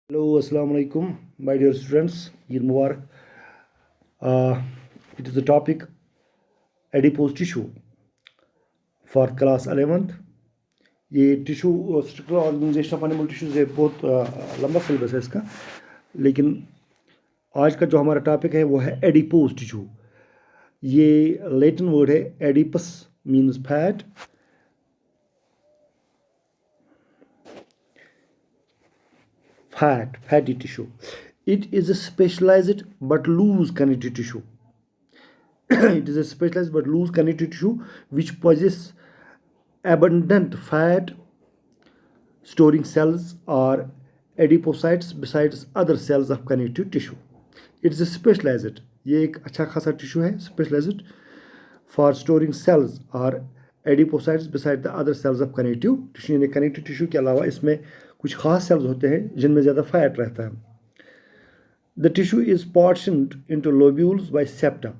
Hello, Assalamu alaikum, my dear students. Eid Mubarak. It is the topic adipose tissue for class 11th. ये tissue structural organisation of animal tissues है, बहुत लंबा syllabus है इसका। लेकिन आज का जो हमारा टॉपिक है वो है एडिपोज टिश्यू। ये लैटिन वर्ड है, Oedipus means fat, fatty tissue. It is a specialized but loose connective tissue. It is a specialized but loose connective tissue which possesses abundant fat storing cells or adipocytes besides other cells of connective tissue. It is a specialized, ये एक अच्छा खासा tissue है, specialized for storing cells or adipocytes beside the other cells of connective tissue. यानी connective tissue के अलावा इसमें कुछ खास cells होते हैं जिनमें ज़्यादा फैट रहता है. The tissue is portioned into lobules by septa.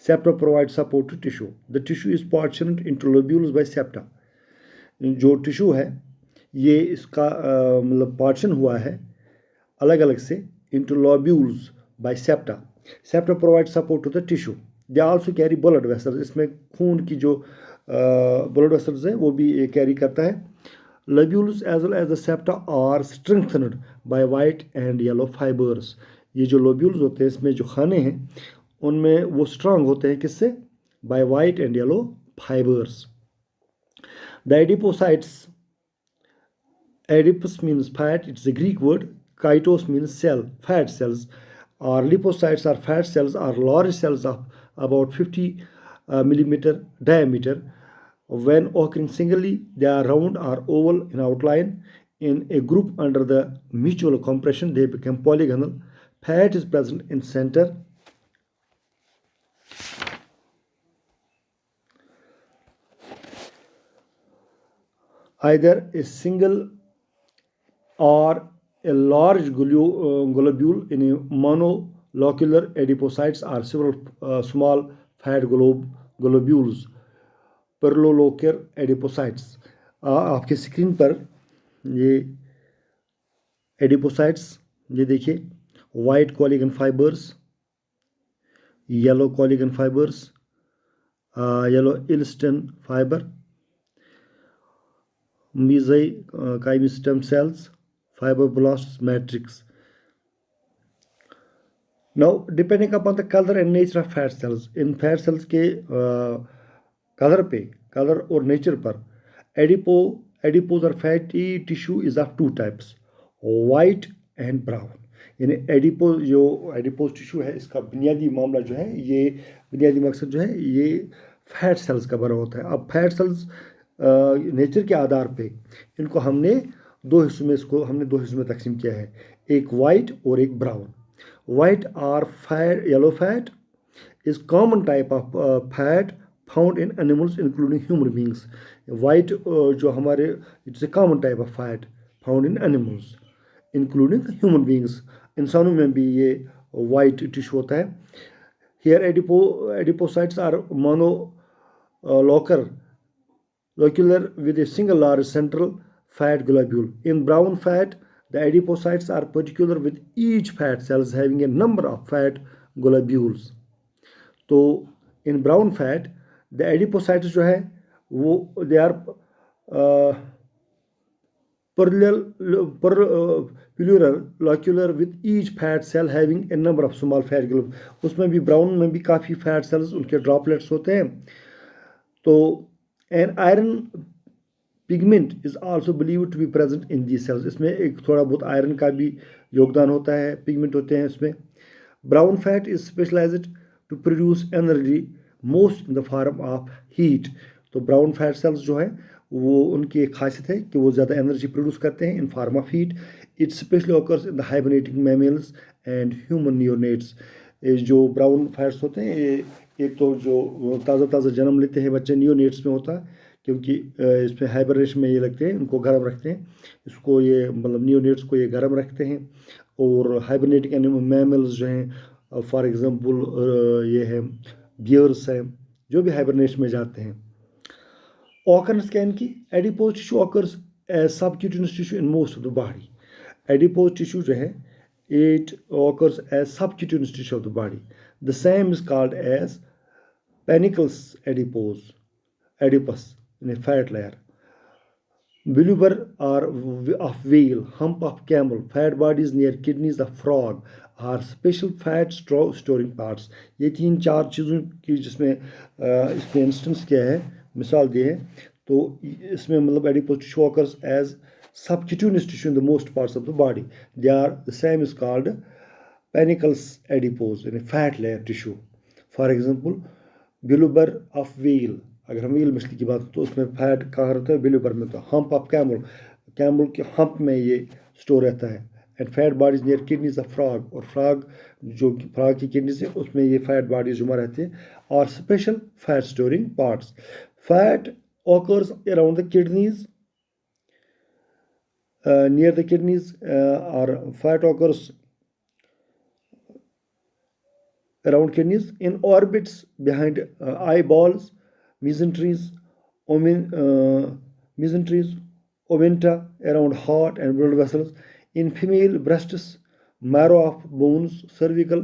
Septa provides support to tissue. The tissue is portioned into lobules by septa. जो टिश्यू है ये इसका मतलब पार्शन हुआ है अलग अलग से into lobules by septa. Septa provides support to the tissue. They also carry blood vessels. इसमें खून की जो blood vessels है वो भी ये कैरी करता है. Lobules as well as the septa are strengthened by white and yellow fibers. ये जो लोब्यूल्स होते हैं इसमें जो खाने हैं उनमें वो स्ट्रांग होते हैं किससे? By white and yellow fibers. The adipocytes, adipose means fat, it's a Greek word. काइटोस मीन्स सेल, फैट सेल्स. और lipocytes are fat cells are large cells of about 50 millimeter diameter. When occurring singly, they are round or oval in outline. In a group under the mutual compression, they become polygonal. Fat is present in center. Either a single or a large globule in a monolocular adipocytes or several small fat globules, perlocular adipocytes. आपके screen पर ये adipocytes ये देखिए, white collagen fibers, yellow collagen fibers, yellow elastin fiber, mesenchymal stem cells, fibroblasts matrix. Now, depending upon the color and nature of fat cells, in fat cells के colour पे, colour और nature पर, adipose और fatty tissue is of two types, white and brown. यानी adipose tissue है इसका बुनियादी मामला जो है, ये बुनियादी मकसद जो है ये फैट सेल्स का बना होता है. अब फैट सेल्स नेचर के आधार पे इनको हमने दो हिस्सों में तकसीम किया है, एक वाइट और एक ब्राउन. वाइट और yellow fat is common type of fat found in animals including human beings. White जो हमारे, it's a common type of fat found in animals including human beings. इंसानों में भी ये वाइट टिश्यू होता है. Here adipocytes are monolocular with a single large central fat globule. In brown fat, the adipocytes are particular with each fat cells having a number of fat globules. तो in brown fat, the adipocytes जो है वो they are plurilocular with each fat cell having a number of small fat globules. उसमें भी brown में भी काफ़ी fat cells उनके ड्रॉपलेट्स होते हैं. तो an iron pigment is also believed to be present in these cells. इसमें एक थोड़ा बहुत आयरन का भी योगदान होता है, पिगमेंट होते हैं इसमें. Brown fat is specialized to produce energy most in the form of heat. तो ब्राउन फैट सेल्स जो है वो उनकी एक खासियत है कि वो ज़्यादा एनर्जी प्रोड्यूस करते हैं in form of heat. It specially occurs in the hibernating mammals and human neonates. जो ब्राउन फैट्स होते हैं ये एक तो जो ताज़ा जन्म लेते हैं बच्चे नियोनेट्स में होता है, क्योंकि इसमें हाइबरनेशन में ये लगते हैं, उनको गर्म रखते हैं. इसको ये मतलब नियोनेट्स को ये गर्म रखते हैं. और हाइबरनेटिंग एनिमल मैमल्स जो हैं, फॉर एग्जांपल ये है बियर्स हैं जो भी हाइबरनेशन में जाते हैं. ऑकर्स कैन की adipose tissue occurs as subcutaneous tissue in most of the body. Adipose tissue जो है it occurs as subcutaneous tissue of the body. The same is called as panicles adipus in a fat layer. Bulbar or of whale, hump of camel, fat bodies near kidneys of frog are special fat storing parts. ये 3-4 चीज़ों की जिसमें इसमें instance क्या है, मिसाल दी है, तो इसमें मतलब adipose tissue occurs as subcutaneous tissue in the most parts of the body. The same is called panicles adipose in a fat layer tissue. For example, blubber of whale, अगर हम व्हील मछली की बात तो उसमें फैट कहाँ रहता है, बिलुबर में, तो हम्प ऑफ कैमल के हम्प में ये स्टोर रहता है. And fat bodies near kidneys of frog, और फ्रॉग जो फ्रॉग की किडनीज है उसमें ये फैट बॉडीज जमा रहती है. और special fat storing parts, fat occurs around the kidneys, near the kidneys, or fat occurs around kidneys, in orbits behind eyeballs, mesenteries, oventa around heart and blood vessels, in female breasts, marrow of bones, cervical,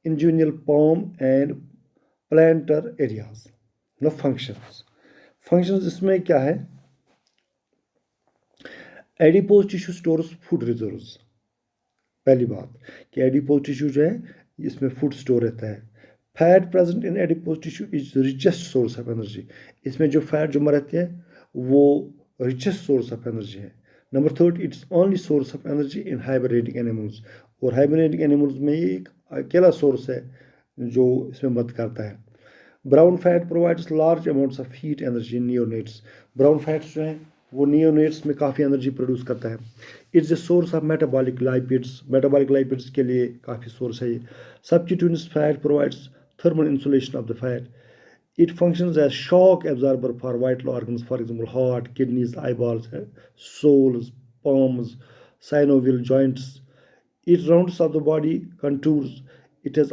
inguinal palm, and plantar areas. Now functions इसमें क्या है, adipose tissue stores food reserves. पहली बात कि adipose tissue जो है इसमें food store रहता है. Fat present in adipose tissue is richest source of energy. इसमें जो फैट जमा रहती है वो रिचेस्ट सोर्स ऑफ एनर्जी है. Number 3, it's only source of energy in hibernating animals. और हाइबरनेटिंग एनिमल्स में ये एक अकेला सोर्स है जो इसमें मदद करता है. Brown fat provides large amounts of heat energy in neonates. Brown fats जो हैं वो नियोनेट्स में काफ़ी एनर्जी प्रोड्यूस करता है. It's a source of metabolic lipids के लिए काफ़ी सोर्स है ये. Subcutaneous fat provides thermal insulation of the fat. It functions as shock absorber for vital organs, for example heart, kidneys, eyeballs, soles, palms, synovial joints. It rounds off the body contours. It has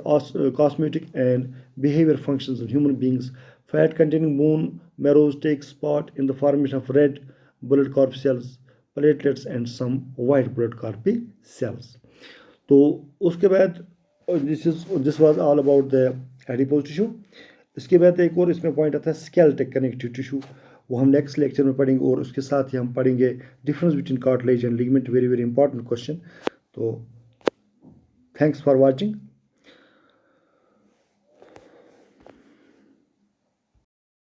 cosmetic and behavior functions in human beings. Fat containing bone marrows takes part in the formation of red blood corpuscles, platelets, and some white blood corpuscles. तो उसके बाद this was all about the adipose tissue. इसके बाद एक और इसमें point आता है स्केलेटल कनेक्टिव टिश्यू, वो हम नेक्स्ट लेक्चर में पढ़ेंगे. और उसके साथ ही हम पढ़ेंगे difference between cartilage and ligament, very very important question. तो थैंक्स फॉर वॉचिंग.